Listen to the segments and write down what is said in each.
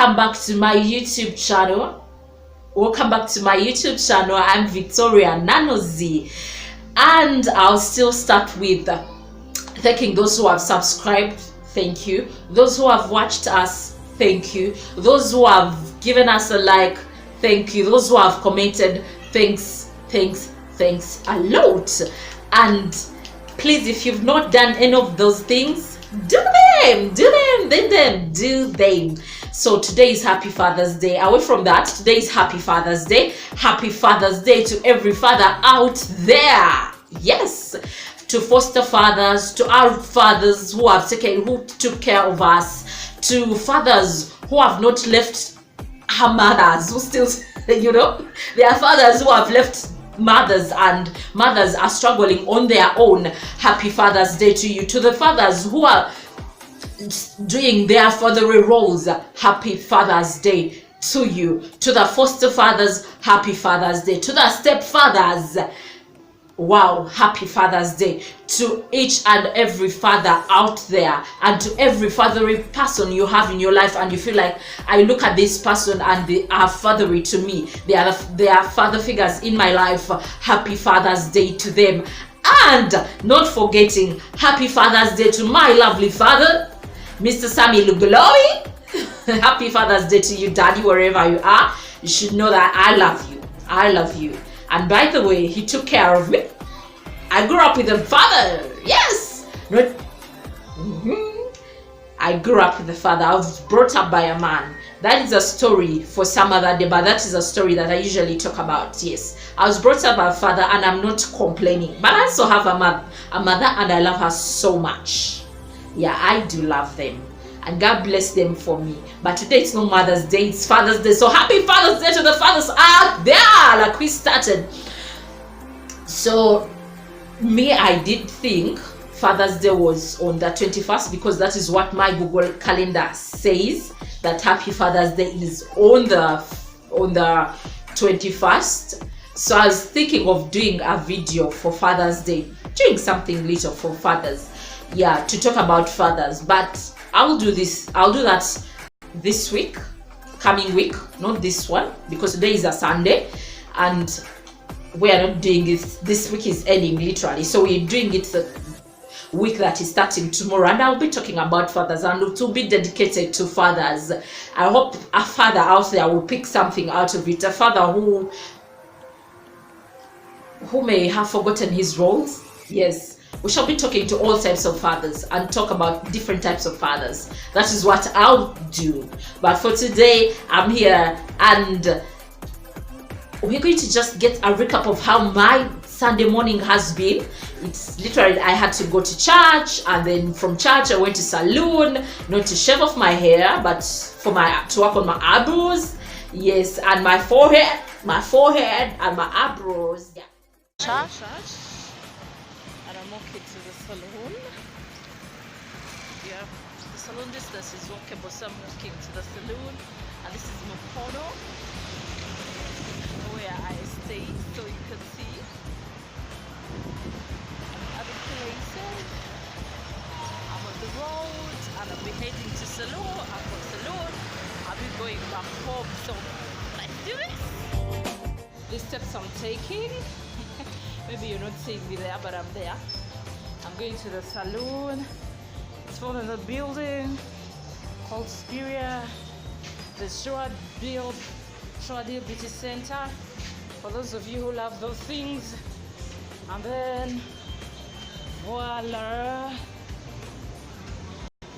welcome back to my YouTube channel. I'm Victoria Nanozi, and I'll still start with thanking those who have subscribed. Thank you. Those who have watched us, thank you. Those who have given us a like, thank you. Those who have commented, thanks a lot. And please, if you've not done any of those things, do them. So today is Happy Father's Day. Away from that, today is Happy Father's Day. Happy Father's Day to every father out there. Yes, to foster fathers, to our fathers who took care of us, to fathers who have not left our mothers, who still, there are fathers who have left mothers, and mothers are struggling on their own. Happy Father's Day to you. To the fathers who are doing their fatherly roles, Happy Father's Day to you. To the foster fathers, Happy Father's Day. To the stepfathers, wow, Happy Father's Day. To each and every father out there, and to every fatherly person you have in your life, and you feel like, I look at this person and they are fatherly to me, they are father figures in my life. Happy Father's Day to them. And not forgetting, Happy Father's Day to my lovely father, Mr. Sammy Lugolowi. Happy Father's Day to you, Daddy, wherever you are. You should know that I love you. And by the way, he took care of me. I grew up with a father. Yes. I grew up with a father. I was brought up by a man. That is a story for some other day, but that is a story that I usually talk about. Yes, I was brought up by a father, and I'm not complaining. But I also have a mother, and I love her so much. Yeah, I do love them, and God bless them for me. But today it's not Mother's Day, it's Father's Day. So Happy Father's Day to the fathers out there, like we started. So I did think Father's Day was on the 21st, because that is what my Google calendar says, that Happy Father's Day is on the 21st. So I was thinking of doing a video for Father's Day, doing something little for fathers, yeah, to talk about fathers. But I'll do that this week, coming week, not this one, because today is a Sunday and we are not doing it. This week is ending literally, so we're doing it the week that is starting tomorrow, and I'll be talking about fathers, and it will be dedicated to fathers. I hope a father out there will pick something out of it, a father who may have forgotten his roles. Yes, we shall be talking to all types of fathers and talk about different types of fathers. That is what I'll do. But for today, I'm here, and we're going to just get a recap of how my Sunday morning has been. It's literally, I had to go to church, and then from church I went to salon, not to shave off my hair, but to work on my eyebrows. Yes, and my forehead and my eyebrows. Yeah. Church. And I'm walking to the salon. Yeah, the salon distance is walkable, so I'm walking to the salon. And this is Mukono, where I stay, so you can see other places. I'm on the road, and I'll be heading to salon. And from salon, I'll be going back home. So let's do this. The steps I'm taking, maybe you're not seeing me there, but I'm there. I'm going to the salon. It's one in the building called Spiria, the Shoa Deal Beauty Center, for those of you who love those things. And then voila,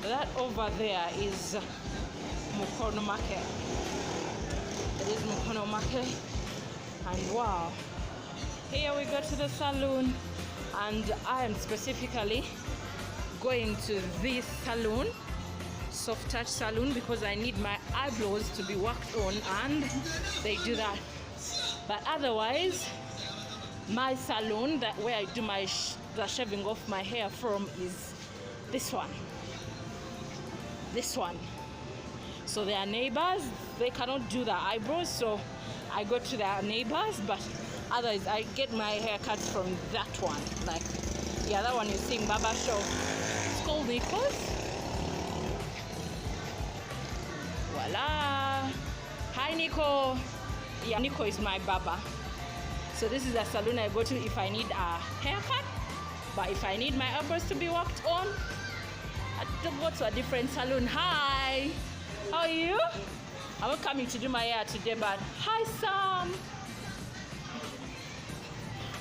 that over there is Mukono Market. It is Mukono Market. And wow, here we go to the salon, and I am specifically going to this salon, soft touch salon, because I need my eyebrows to be worked on, and they do that. But otherwise, my salon, that where I do the shaving off my hair from, is this one. So their neighbors, they cannot do the eyebrows, so I go to their neighbors. But otherwise, I get my hair cut from that one. Like, yeah, that one you see in Baba Show. It's called Nicholas. Voila. Nico. Yeah, Nico is my barber. So this is the salon I go to if I need a haircut. But if I need my eyebrows to be worked on, I don't go to a different salon. Hi, how are you? I'm not coming to do my hair today, but hi, Sam.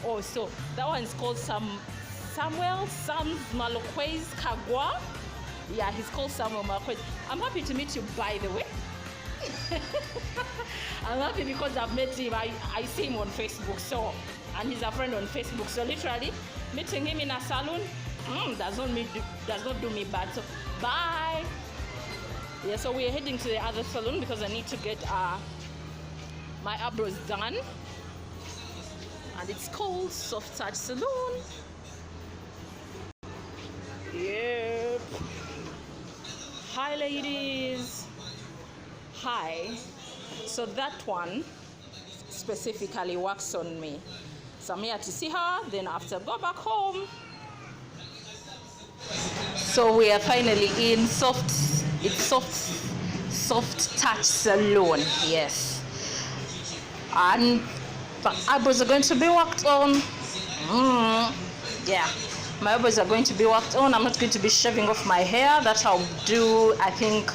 Oh, so that one is called Samuel Maloquez Kagwa. Yeah, he's called Samuel Maloquez. I'm happy to meet you, by the way. I'm happy because I've met him. I see him on Facebook, so, and he's a friend on Facebook. So literally, meeting him in a salon does not do me bad. So bye. Yeah, so we're heading to the other salon because I need to get my eyebrows done, and it's called Soft Touch Salon. Yep. Hi, ladies. Hi. So that one specifically works on me. So I'm here to see her, then after go back home. So we are finally in Soft Touch Salon. Yes. And the eyebrows are going to be worked on. Yeah. My eyebrows are going to be worked on. I'm not going to be shaving off my hair. That I'll do, I think,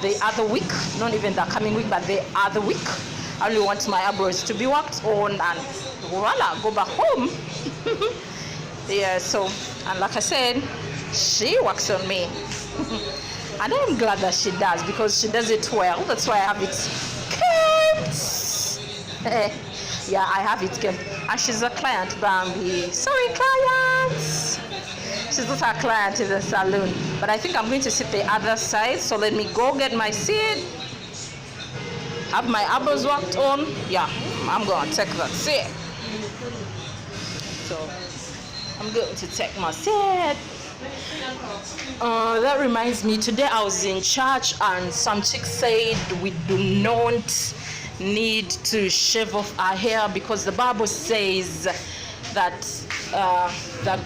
the other week. Not even the coming week, but the other week. I only want my eyebrows to be worked on and voila, go back home. Yeah, so, and like I said, she works on me. And I'm glad that she does, because she does it well. That's why I have it kept. Yeah, I have it kept. And she's a client, Bambi. Sorry, clients. She's not a client in the salon. But I think I'm going to sit the other side. So let me go get my seat. Have my eyebrows worked on. Yeah, I'm going to take that seat. So I'm going to take my seat. That reminds me, today I was in church and some chick said we do not need to shave off our hair because the Bible says that the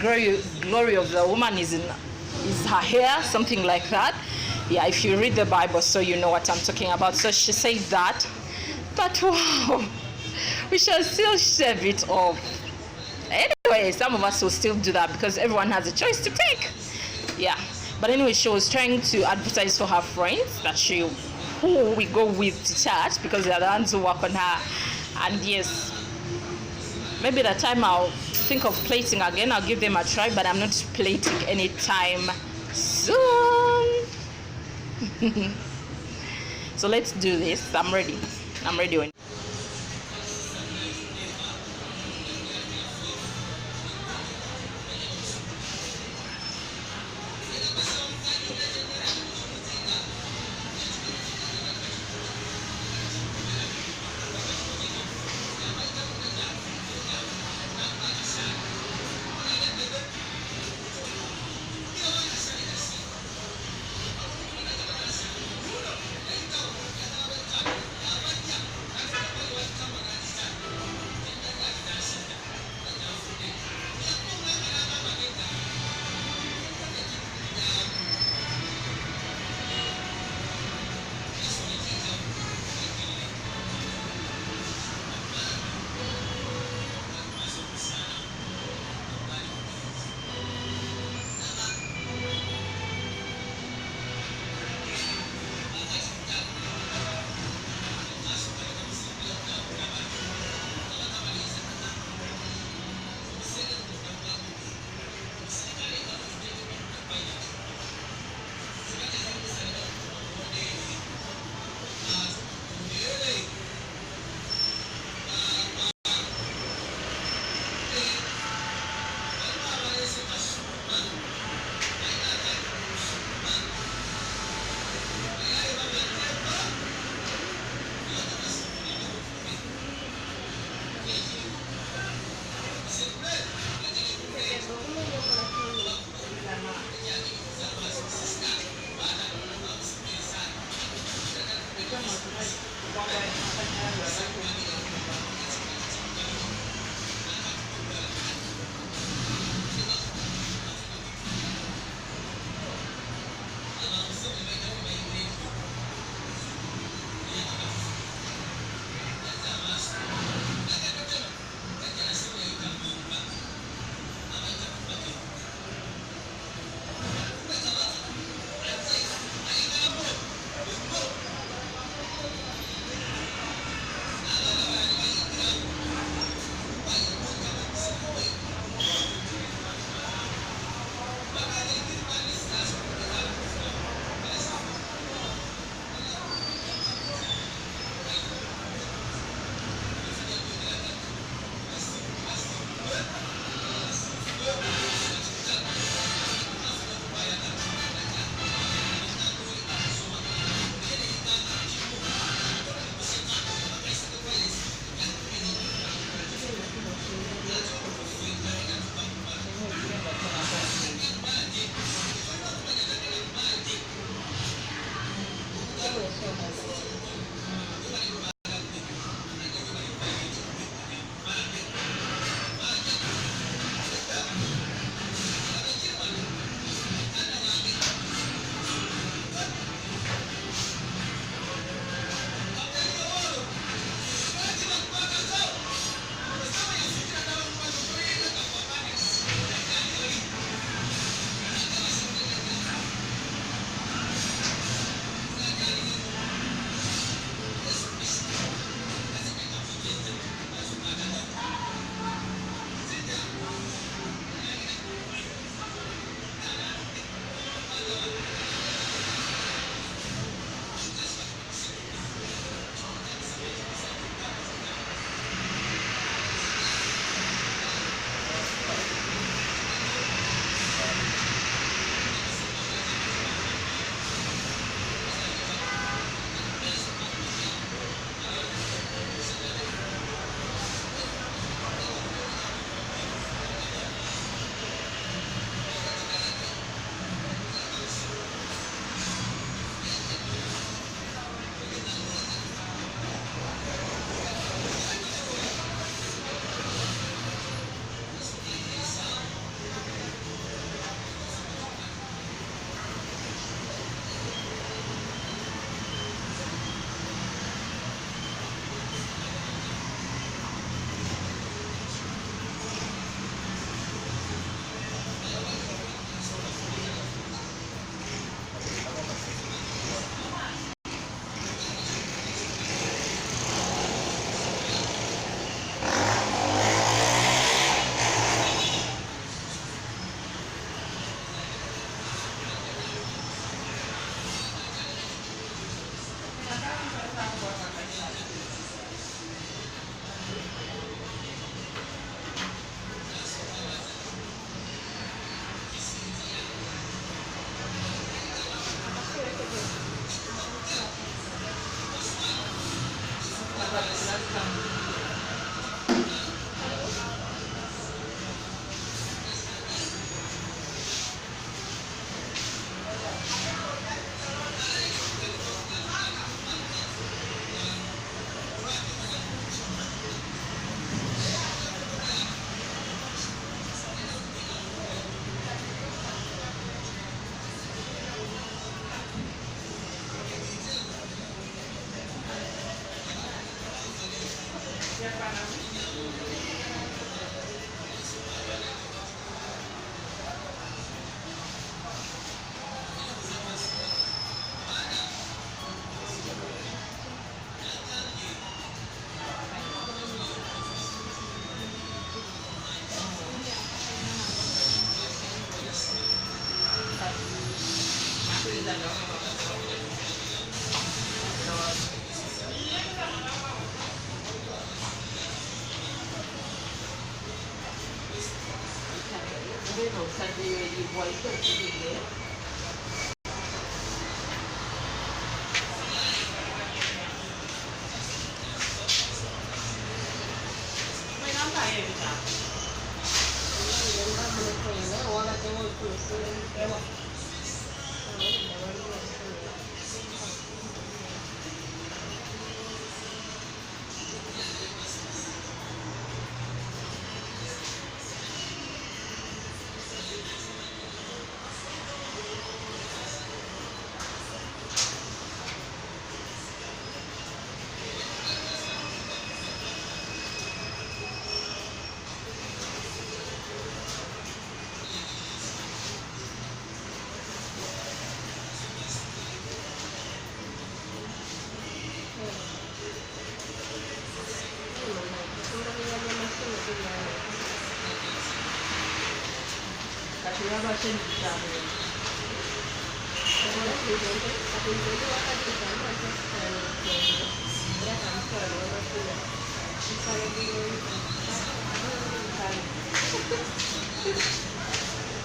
glory of the woman is her hair, something like that. Yeah, if you read the Bible, so you know what I'm talking about. So she said that, but wow, we shall still shave it off. Anyway, some of us will still do that because everyone has a choice to take. Yeah, but anyway, she was trying to advertise for her friends that who we go with to church because they're the ones who work on her. And yes, maybe that time I'll think of plating again. I'll give them a try, but I'm not plating anytime soon. So let's do this. I'm ready.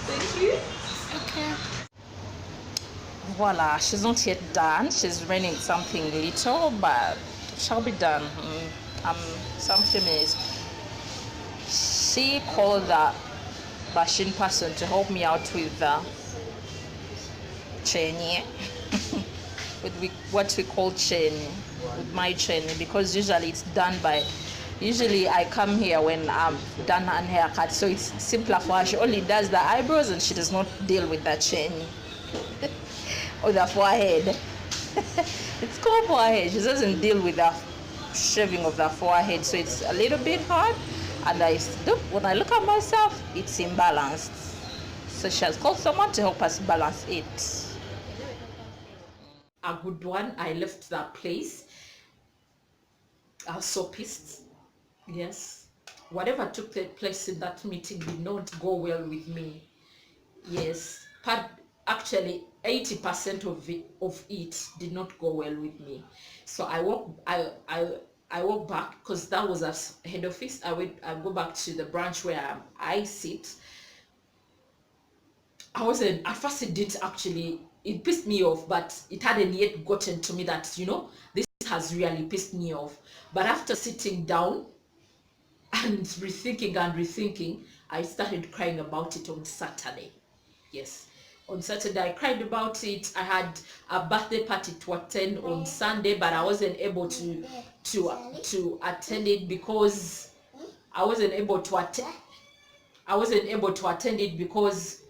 Thank you. Okay. Voila, she's not yet done. She's running something little, but shall be done. Some few minutes. She called the machine person to help me out with the chain, with what we call chain, with my chain, because usually it's done by. Usually I come here when I'm done her haircut, so it's simpler for her. She only does the eyebrows and she does not deal with the chain or the forehead. It's called forehead. She doesn't deal with the shaving of the forehead, so it's a little bit hard. And when I look at myself, it's imbalanced. So she has called someone to help us balance it. A good one. I left that place. I was so pissed. Yes. Whatever took place in that meeting did not go well with me. Yes. Actually 80% of it did not go well with me. So I walk back, because that was at head office. I go back to the branch where I sit. At first it didn't actually, it pissed me off, but it hadn't yet gotten to me that, this has really pissed me off. But after sitting down and rethinking, I started crying about it on Saturday. Yes. On Saturday, I cried about it. I had a birthday party to attend on Sunday, but I wasn't able to attend it because I wasn't able to attend it because,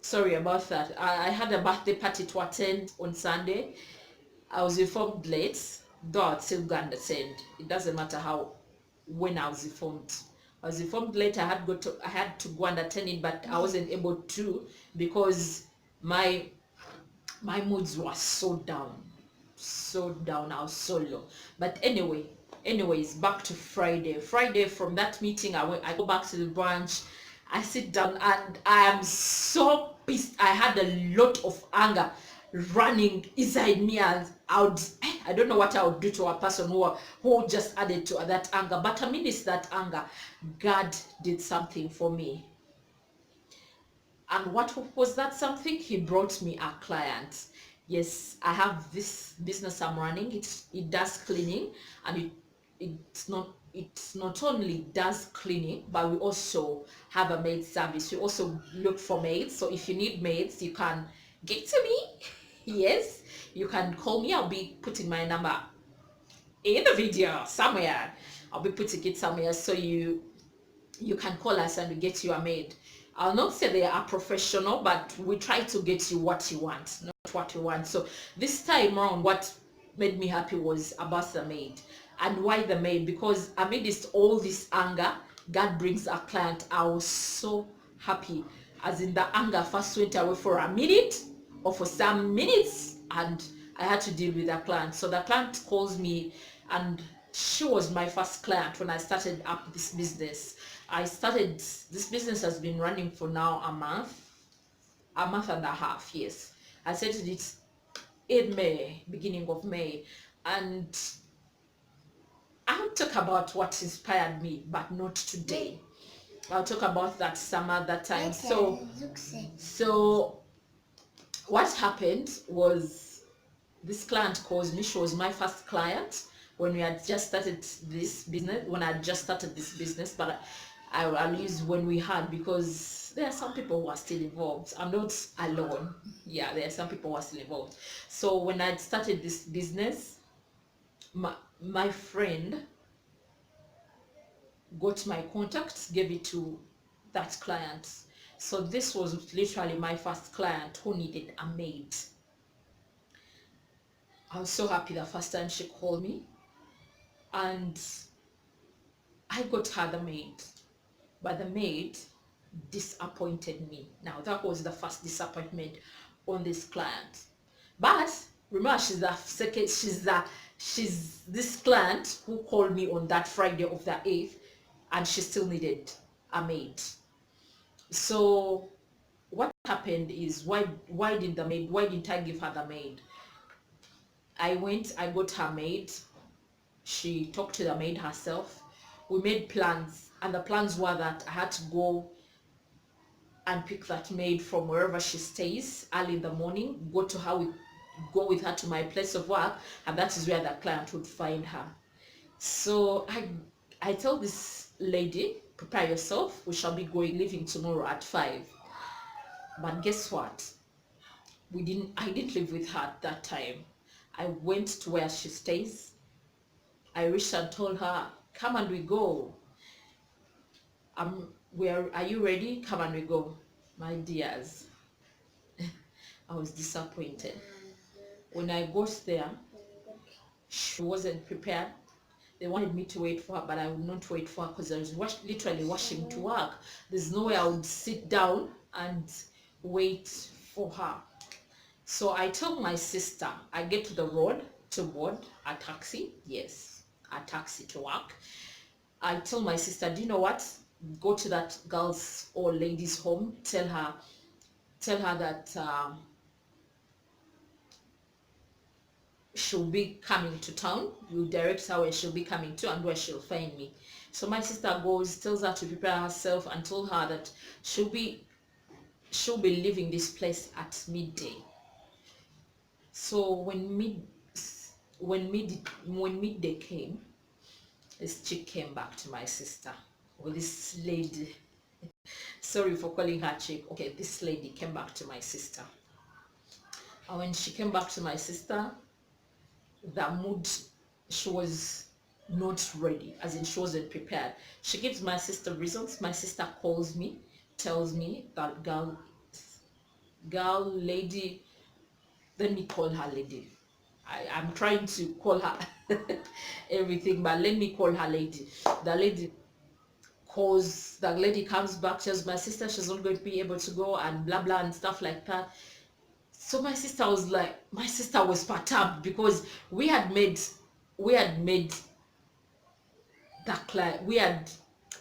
sorry about that. I had a birthday party to attend on Sunday. I was informed late, though I'd still go and attend. It doesn't matter when I was informed. I was informed late. I had to go and attend it, but I wasn't able to because my moods were so down. I was so low. But anyways, back to Friday. From that meeting, I go back to the branch. I sit down and I am so pissed. I had a lot of anger running inside me, and I don't know what I would do to a person who just added to that anger. But amidst that anger, God did something for me. And what was that something? He brought me a client. Yes, I have this business I'm running. It does cleaning, and it's not only does cleaning, but we also have a maid service. We also look for maids. So if you need maids, you can get to me. Yes, you can call me. I'll be putting my number in the video somewhere. I'll be putting it somewhere, so you can call us and we get you a maid. I'll not say they are professional, but we try to get you what you want, not what you want. So this time around, what made me happy was about the maid. And why the maid? Because amidst all this anger, God brings a client. I was so happy. As in, the anger first went away for a minute or for some minutes, and I had to deal with a client. So the client calls me, and she was my first client when I started up this business. This business has been running for now a month and a half, yes. I started it in May, beginning of May, and I'll talk about what inspired me, but not today. I'll talk about that some other time. So what happened was, this client calls me. She was my first client when we had just started this business. When I had just started this business, but I'll use when we had, because there are some people who are still involved. I'm not alone. Yeah, there are some people who are still involved. So when I started this business, my friend got my contacts, gave it to that client. So this was literally my first client who needed a maid. I was so happy the first time she called me, and I got her the maid, but the maid disappointed me. Now that was the first disappointment on this client. But remember, she's this client who called me on that Friday of the 8th, and she still needed a maid. So what happened is, why didn't I give her the maid? I got her maid. She talked to the maid herself. We made plans, and the plans were that I had to go and pick that maid from wherever she stays early in the morning, go with her to my place of work, and that is where the client would find her. So I tell this lady, prepare yourself, we shall be leaving tomorrow at 5. But guess what? I didn't live with her at that time. I went to where she stays. I reached and told her, come and we go. Are you ready? Come and we go. My dears, I was disappointed. When I got there, she wasn't prepared. They wanted me to wait for her, but I would not wait for her because I was literally rushing to work. There's no way I would sit down and wait for her. So I told my sister, I get to the road to board a taxi. Yes, a taxi to work. I told my sister, do you know what? Go to that girl's or lady's home. Tell her that she'll be coming to town. You direct her where she'll be coming to and where she'll find me. So my sister goes, tells her to prepare herself, and told her that she'll be leaving this place at midday. So when midday came, this chick came back to my sister. Well, this lady, sorry for calling her chick. Okay, this lady came back to my sister. And when she came back to my sister, the mood, she was not ready, as in she wasn't prepared. She gives my sister reasons. My sister calls me, tells me that lady, let me call her lady. I'm trying to call her everything, but let me call her lady. The lady comes back, tells my sister she's not going to be able to go, and blah blah and stuff like that. So my sister was perturbed, because we had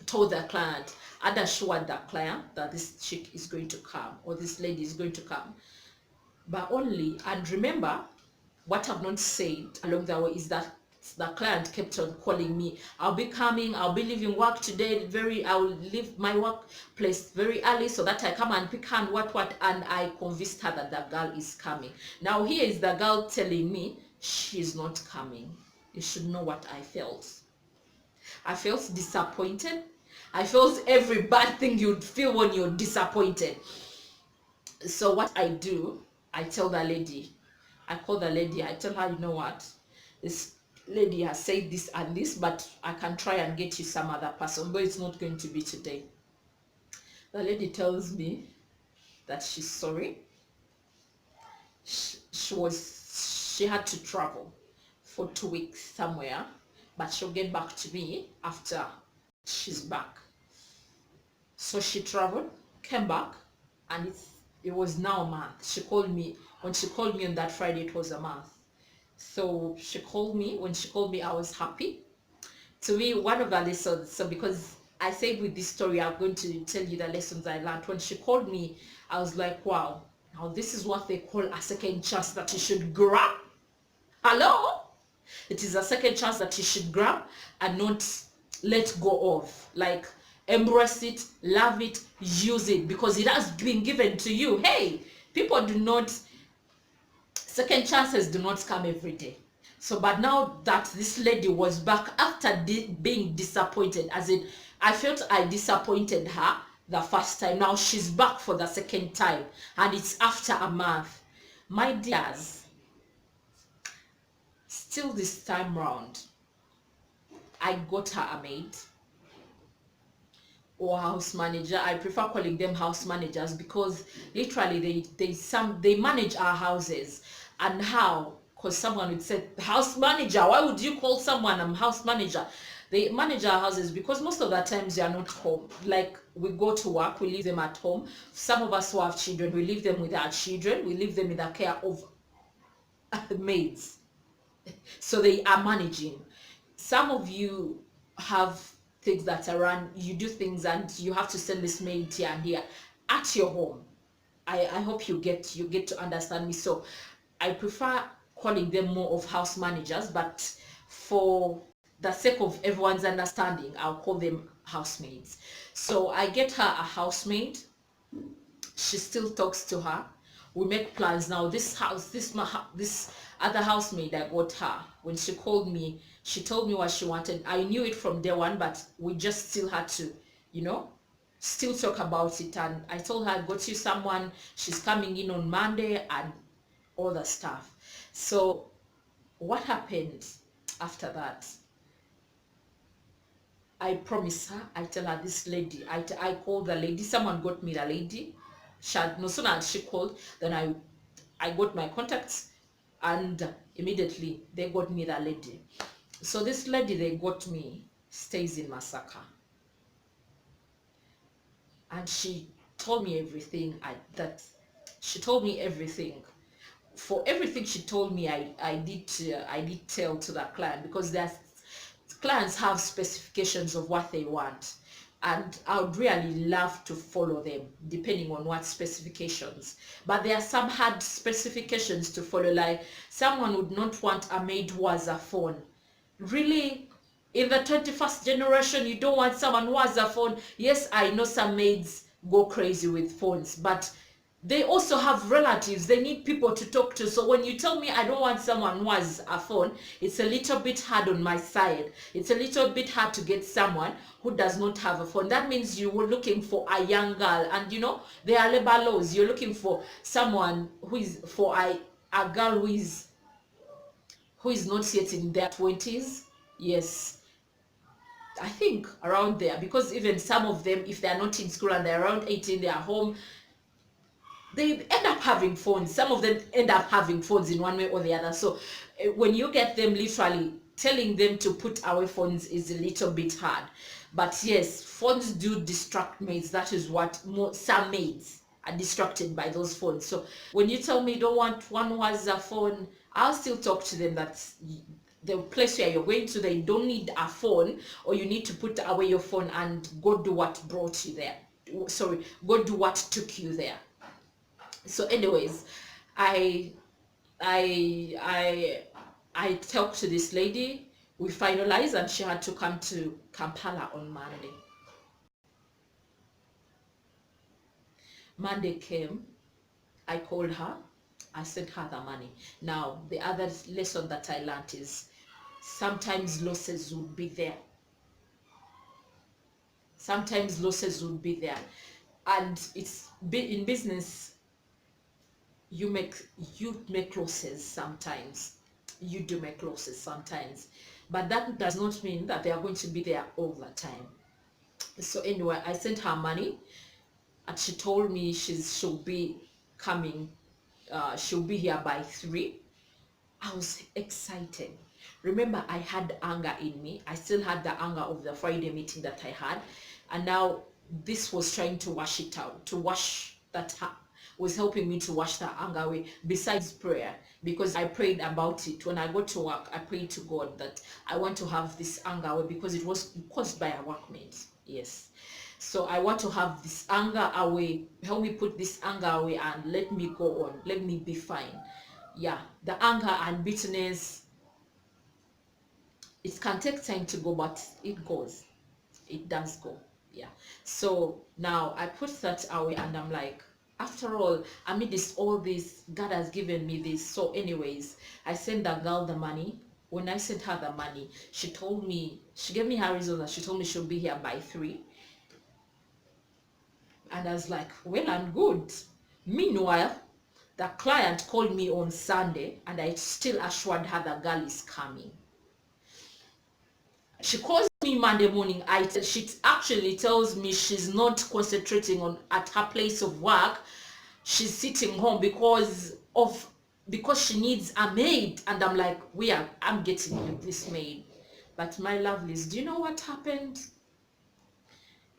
told the client, and assured the client that this chick is going to come, or this lady is going to come. But only, and remember, what I've not said along the way is that the client kept on calling me. I'll be coming, I'll be leaving work today I will leave my workplace very early so that I come and pick her and what, and I convinced her that the girl is coming. Now here is the girl telling me she's not coming. You should know what I felt. I felt disappointed. I felt every bad thing you'd feel when you're disappointed. So what I do, I tell the lady, I call the lady, I tell her, you know what, this lady has said this and this, but I can try and get you some other person, but it's not going to be today. The lady tells me that she's sorry. She had to travel for 2 weeks somewhere, but she'll get back to me after she's back. So she traveled, came back, and it was now a month. She called me. When she called me on that Friday, it was a month. So she called me. When she called me, I was happy. To me, one of the lessons, so because I said with this story, I'm going to tell you the lessons I learned. When she called me, I was like, wow, now this is what they call a second chance that you should grab. Hello? It is a second chance that you should grab and not let go of. Like, embrace it, love it, use it, because it has been given to you. Hey, people do not, second chances do not come every day. So, but now that this lady was back after being disappointed, as in, I felt I disappointed her the first time. Now she's back for the second time, and it's after a month. My dears, still this time round, I got her a maid or house manager. I prefer calling them house managers because literally they manage our houses. And how? Because someone would say, house manager, why would you call someone a house manager? They manage our houses because most of the times they are not home. Like, we go to work, we leave them at home. Some of us who have children, we leave them with our children, we leave them in the care of maids. So they are managing. Some of you have things that are run, you do things and you have to send this maid here and here at your home. I hope you get to understand me. So I prefer calling them more of house managers, but for the sake of everyone's understanding, I'll call them housemaids. So I get her a housemaid. She still talks to her. We make plans. Now this house, this other housemaid I got her, when she called me, she told me what she wanted. I knew it from day one, but we just still had to, still talk about it. And I told her I got you someone, she's coming in on Monday and all the stuff. So what happened after that? I promise her, I tell her, this lady, I called the lady, someone got me the lady. No sooner as she called, then I got my contacts, and immediately they got me the lady. So this lady they got me stays in Masaka, and she told me everything. She told me everything. For everything she told me, I did tell to the client, because there's clients have specifications of what they want, and I would really love to follow them depending on what specifications. But there are some hard specifications to follow, like someone would not want a maid who has a phone. Really? In the 21st generation, you don't want someone who has a phone? Yes, I know some maids go crazy with phones, but they also have relatives. They need people to talk to. So when you tell me I don't want someone who has a phone, it's a little bit hard on my side. It's a little bit hard to get someone who does not have a phone. That means you were looking for a young girl, and there are labor laws. You're looking for someone a girl who is not yet in their 20s. Yes, I think around there, because even some of them, if they're not in school and they're around 18, they're home, they end up having phones. Some of them end up having phones in one way or the other. So when you get them, literally telling them to put away phones is a little bit hard. But yes, phones do distract maids. That is what some maids are distracted by those phones. So when you tell me you don't want one who has a phone, I'll still talk to them that the place where you're going to, they don't need a phone, or you need to put away your phone and go do what brought you there. Sorry, go do what took you there. So anyways, I I I I talked to this lady. We finalized, and she had to come to Kampala on Monday. Monday came. I called her. I sent her the money. Now, the other lesson that I learned is sometimes losses would be there. Sometimes losses would be there. And it's in business, you make losses sometimes. You do make losses sometimes. But that does not mean that they are going to be there all the time. So anyway, I sent her money, and she told me she'll be coming. She'll be here by 3. I was excited. Remember, I had anger in me. I still had the anger of the Friday meeting that I had. And now this was trying to wash it out, to wash that, was helping me to wash that anger away, besides prayer. Because I prayed about it. When I go to work, I prayed to God that I want to have this anger away because it was caused by a workmate. Yes. So I want to have this anger away. Help me put this anger away and let me go on. Let me be fine. Yeah, the anger and bitterness, it can take time to go, but it goes. It does go. Yeah. So now I put that away and I'm like, after all, amid all this, God has given me this. So anyways, I sent the girl the money. When I sent her the money, she told me, she gave me her reason that she told me she'll be here by 3. And I was like, well and good. Meanwhile, the client called me on Sunday and I still assured her the girl is coming. She calls me Monday morning. She actually tells me she's not concentrating on at her place of work. She's sitting home because she needs a maid. And I'm like, I'm getting with this maid. But my lovelies, do you know what happened?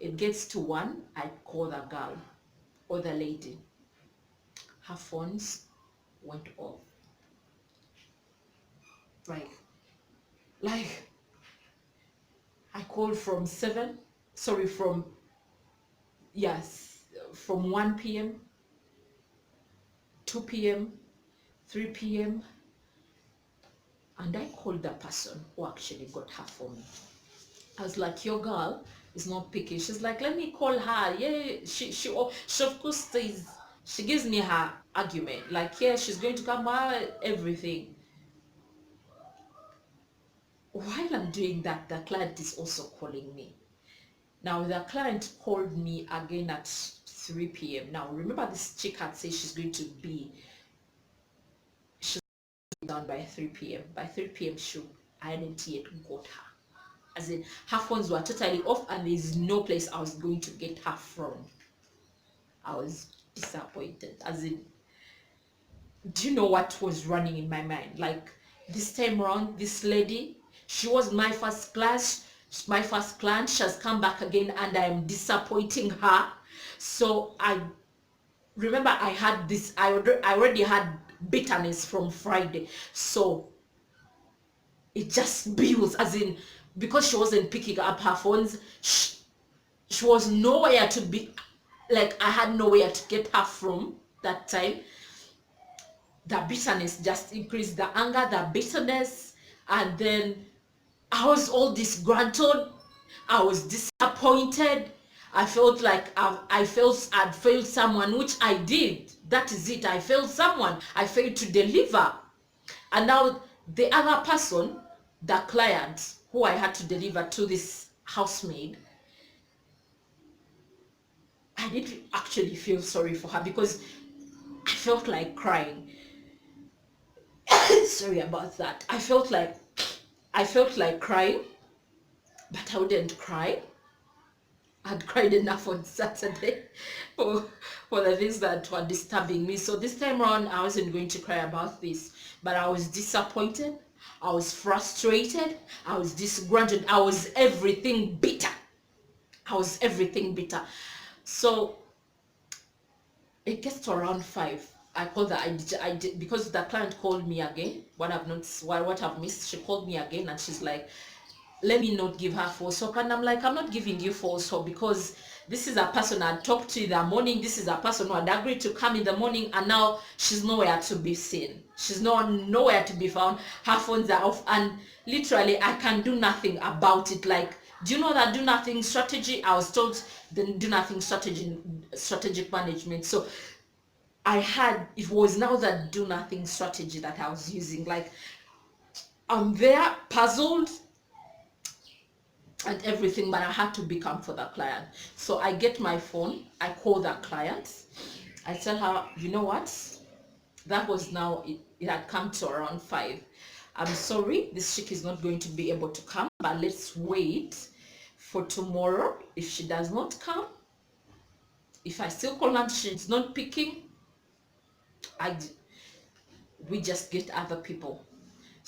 It gets to 1, I call the girl or the lady. Her phones went off. Like I called from 1 p.m., 2 p.m., 3 p.m. and I called the person who actually got her for me. I was like, your girl is not picking. She's like, let me call her. Yeah, she of course says, she gives me her argument. Like, yeah, she's going to come out, everything. While I'm doing that, the client is also calling me. Now, the client called me again at 3 p.m. Now, remember this chick had said she's going to be down by 3 p.m. By 3 p.m. I hadn't yet got her. As in, her phones were totally off and there's no place I was going to get her from. I was disappointed. As in, do you know what was running in my mind? Like, this time around, this lady, she was my first class, my first client. She has come back again and I am disappointing her. So I remember I had this, I already had bitterness from Friday. So it just builds, as in, because she wasn't picking up her phones, she was nowhere to be, like I had nowhere to get her from that time. The bitterness just increased, the anger, the bitterness, and then I was all disgruntled. I was disappointed. I felt like I'd failed someone, which I did. That is it. I failed someone. I failed to deliver. And now the other person, the client who I had to deliver to, this housemaid, I didn't actually feel sorry for her because I felt like crying. Sorry about that. I felt like crying, but I wouldn't cry. I'd cried enough on Saturday for the things that were disturbing me. So this time around, I wasn't going to cry about this, but I was disappointed. I was frustrated. I was disgruntled. I was everything bitter. So it gets to around 5. I called her. I did because the client called me again. What I've missed, she called me again and she's like, let me not give her false hope. And I'm like, I'm not giving you false hope because this is a person I'd talked to in the morning. This is a person who had agreed to come in the morning and now she's nowhere to be seen. She's nowhere to be found. Her phones are off and literally I can do nothing about it. Like, do you know that do nothing strategy? I was told the do nothing strategic management. So it was now that do nothing strategy that I was using. Like, I'm there puzzled and everything, but I had to be calm for the client. So I get my phone, I call the client, I tell her, you know what, that was now, it had come to around 5. I'm sorry, this chick is not going to be able to come, but let's wait for tomorrow. If she does not come, if I still call and she's not picking, we just get other people.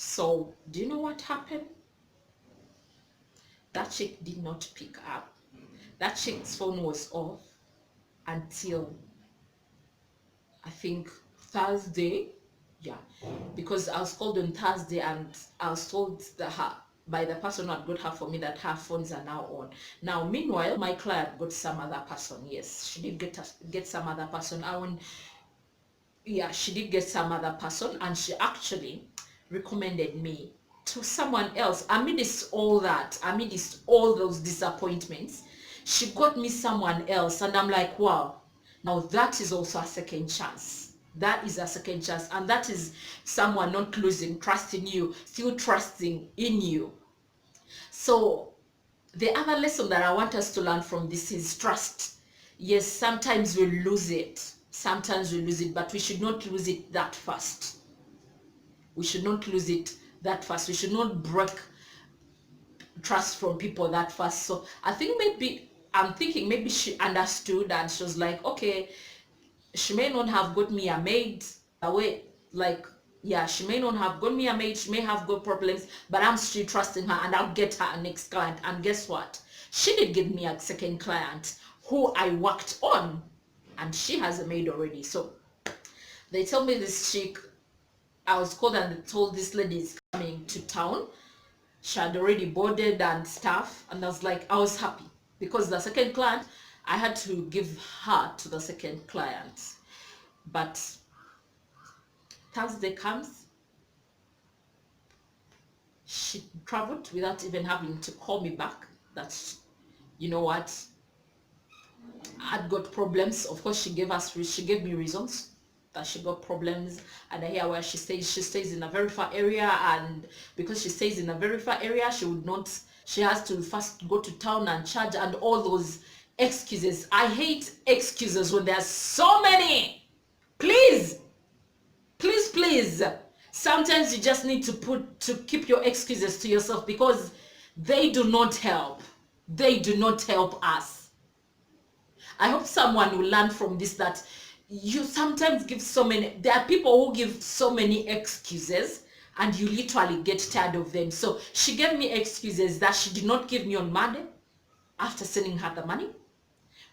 So do you know what happened? That chick did not pick up. That chick's phone was off until I think Thursday. Yeah, because I was called on Thursday and I was told that by the person who had got her for me that her phones are now on. Now, meanwhile, my client got some other person. Yes, she did get some other person. Yeah, she did get some other person, and she actually recommended me to someone else. Amidst all that, amidst all those disappointments, she got me someone else, and I'm like, wow, now that is also a second chance. That is a second chance, and that is someone not losing trust in you, still trusting in you. So the other lesson that I want us to learn from this is trust. Yes, sometimes we lose it. Sometimes we lose it, but we should not lose it that fast. We should not lose it that fast. We should not break trust from people that fast. So I'm thinking maybe she understood and she was like, okay, she may not have got me a maid away, like, yeah, she may not have got me a maid, she may have got problems, but I'm still trusting her and I'll get her a next client. And guess what? She did give me a second client who I worked on, and she has a maid already. So they tell me this chick, I was called and they told this lady is coming to town. She had already boarded and stuff, and I was like, I was happy because the second client, I had to give her to the second client. But Thursday comes, she traveled without even having to call me back. That's, you know what, I'd got problems. Of course, she gave me reasons that she got problems, and I hear where she stays in a very far area, and because she stays in a very far area, she has to first go to town and charge, and all those excuses. I hate excuses when there's so many. Please, please, sometimes you just need to keep your excuses to yourself, because they do not help. They do not help us. I hope someone will learn from this, that you sometimes there are people who give so many excuses and you literally get tired of them. So she gave me excuses that she did not give me on Monday after sending her the money.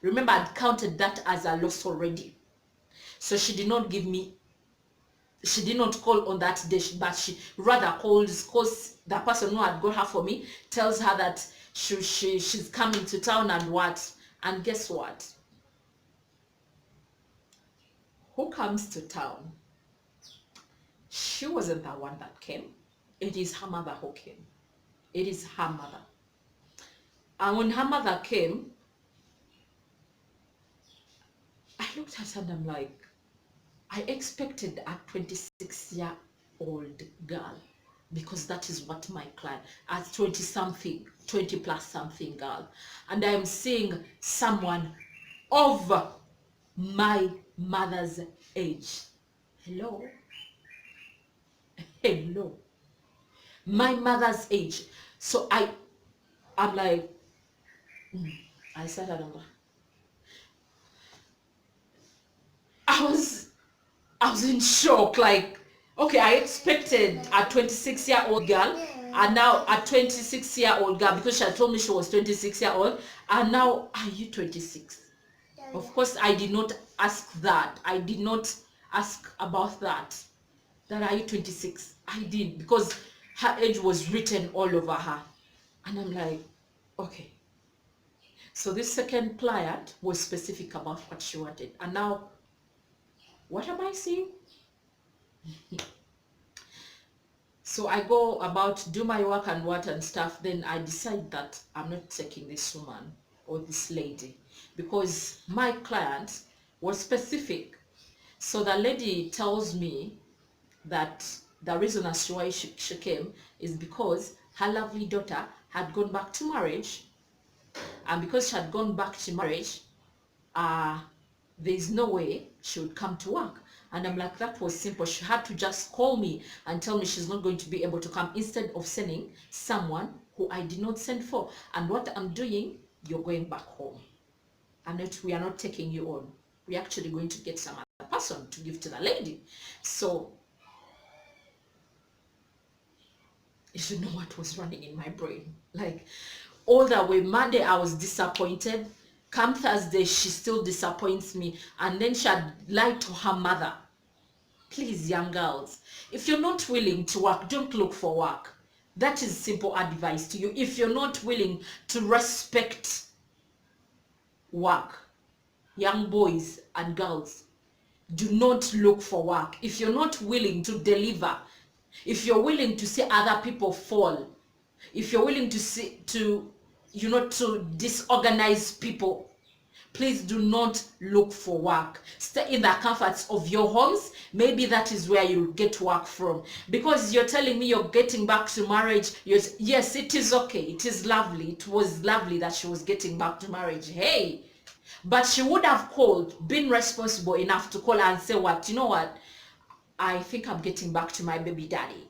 Remember, I'd counted that as a loss already. So she did not call on that day, but she rather calls the person who had got her for me, tells her that she's coming to town and what. And guess what? Who comes to town? She wasn't the one that came. It is her mother who came. It is her mother. And when her mother came, I looked at her and I'm like, I expected a 26-year-old girl, because that is what my client, a 20-something, 20-plus-something girl. And I am seeing someone of my mother's age. Hello? Hello? My mother's age. So I'm like, I said, I was in shock. Like, okay, I expected a 26-year-old girl, and now a 26-year-old girl, because she had told me she was 26-year-old, and now are you 26? Of course, I did not ask that. I did not ask about that. That are you 26? I did, because her age was written all over her. And I'm like, okay. So this second client was specific about what she wanted. And now, what am I seeing? So I go about, do my work and what and stuff. Then I decide that I'm not taking this woman or this lady, because my client was specific. So the lady tells me that the reason as to why she came is because her lovely daughter had gone back to marriage. And because she had gone back to marriage, there's no way she would come to work. And I'm like, that was simple. She had to just call me and tell me she's not going to be able to come, instead of sending someone who I did not send for. And what I'm doing, you're going back home. And we are not taking you on. We're actually going to get some other person to give to the lady. So if you know what was running in my brain. Like, all the way Monday I was disappointed. Come Thursday, she still disappoints me, and then she had lied to her mother. Please, young girls, if you're not willing to work, don't look for work. That is simple advice to you. If you're not willing to respect work, young boys and girls, do not look for work. If you're not willing to deliver, if you're willing to see other people fall, if you're willing to see to disorganize people, please do not look for work. Stay in the comforts of your homes. Maybe that is where you get work from. Because you're telling me you're getting back to marriage. Yes, it is okay. It is lovely. It was lovely that she was getting back to marriage. Hey, but she would have called, been responsible enough to call and say, what, you know what, I think I'm getting back to my baby daddy.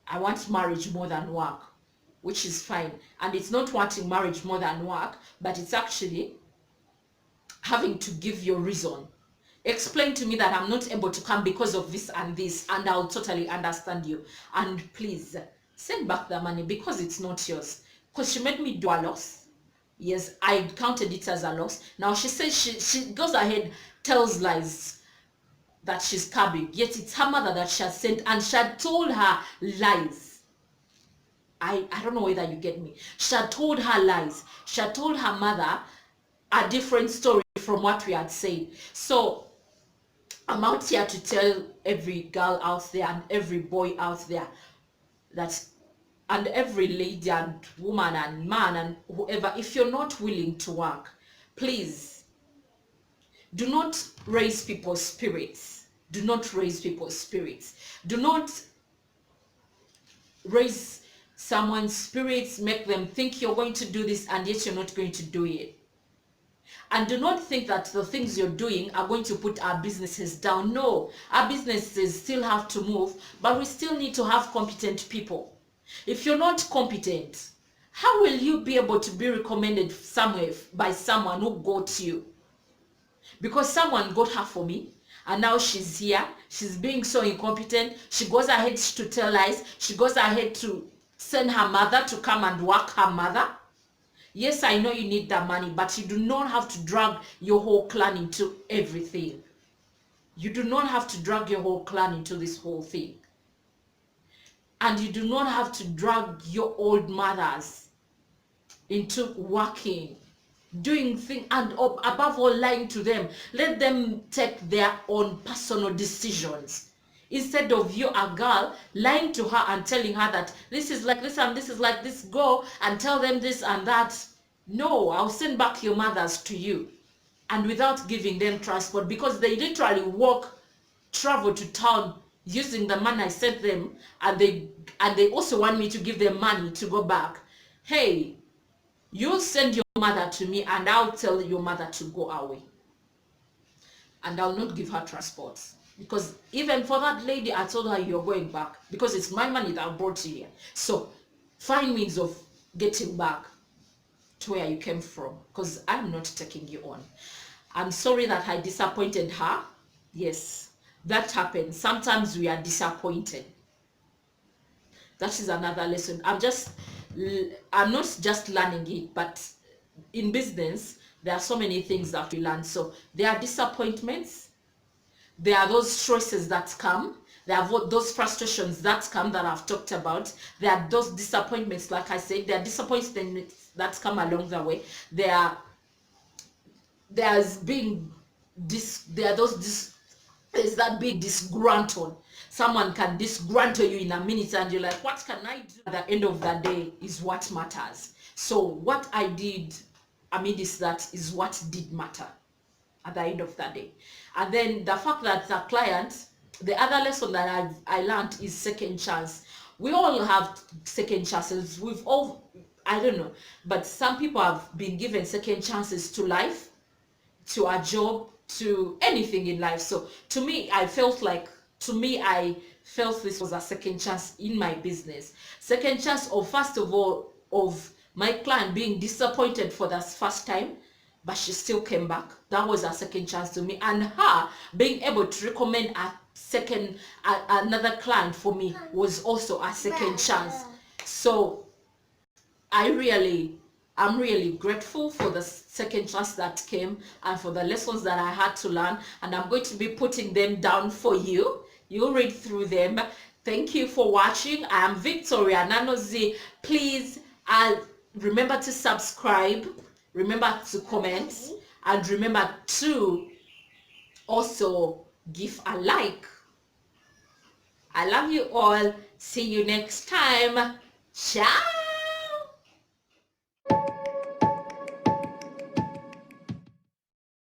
I want marriage more than work, which is fine. And it's not wanting marriage more than work, but it's actually having to give your reason. Explain to me that I'm not able to come because of this, and I'll totally understand you. And please send back the money, because it's not yours. Because she made me do a loss. Yes, I counted it as a loss. Now she says she goes ahead, tells lies that she's cabin, yet it's her mother that she has sent, and she had told her lies. I don't know whether you get me. She had told her lies. She had told her mother a different story from what we had said. So I'm out here to tell every girl out there and every boy out there that, and every lady and woman and man and whoever, if you're not willing to work, please do not raise people's spirits. Do not raise people's spirits. Do not raise someone's spirits, make them think you're going to do this and yet you're not going to do it. And do not think that the things you're doing are going to put our businesses down. No, our businesses still have to move, but we still need to have competent people. If you're not competent, how will you be able to be recommended somewhere by someone who got you? Because someone got her for me, and now she's here. She's being so incompetent. She goes ahead to tell lies. She goes ahead to send her mother to come and work her mother. Yes, I know you need that money, but you do not have to drag your whole clan into everything. You do not have to drag your whole clan into this whole thing. And you do not have to drag your old mothers into working, doing things, and above all, lying to them. Let them take their own personal decisions. Instead of you, a girl, lying to her and telling her that this is like this and this is like this, go and tell them this and that. No, I'll send back your mothers to you. And without giving them transport, because they literally travel to town using the money I sent them, and they also want me to give them money to go back. Hey, you send your mother to me and I'll tell your mother to go away. And I'll not give her transport. Because even for that lady, I told her you're going back, because it's my money that brought you here. So find means of getting back to where you came from, because I'm not taking you on. I'm sorry that I disappointed her. Yes, that happens. Sometimes we are disappointed. That is another lesson. I'm not just learning it, but in business, there are so many things that we learn. So there are disappointments. There are those stresses that come. There are those frustrations that come that I've talked about. There are those disappointments, like I said. There are disappointments that come along the way. There's that being disgruntled. Someone can disgruntle you in a minute and you're like, what can I do? At the end of the day is what matters. So what I did amidst that is what did matter at the end of the day. And then the fact that the client, the other lesson that I learned is second chance. We all have second chances. We've all, I don't know, but some people have been given second chances to life, to a job, to anything in life. So to me, I felt this was a second chance in my business. Second chance of, first of all, of my client being disappointed for the first time, but she still came back. That was a second chance to me. And her being able to recommend another client for me was also a second chance. So I'm really grateful for the second chance that came and for the lessons that I had to learn, and I'm going to be putting them down for you. You read through them. Thank you for watching. I am Victoria Nanozi. Please remember to subscribe, remember to comment, and remember to also give a like. I love you all. See you next time. Ciao.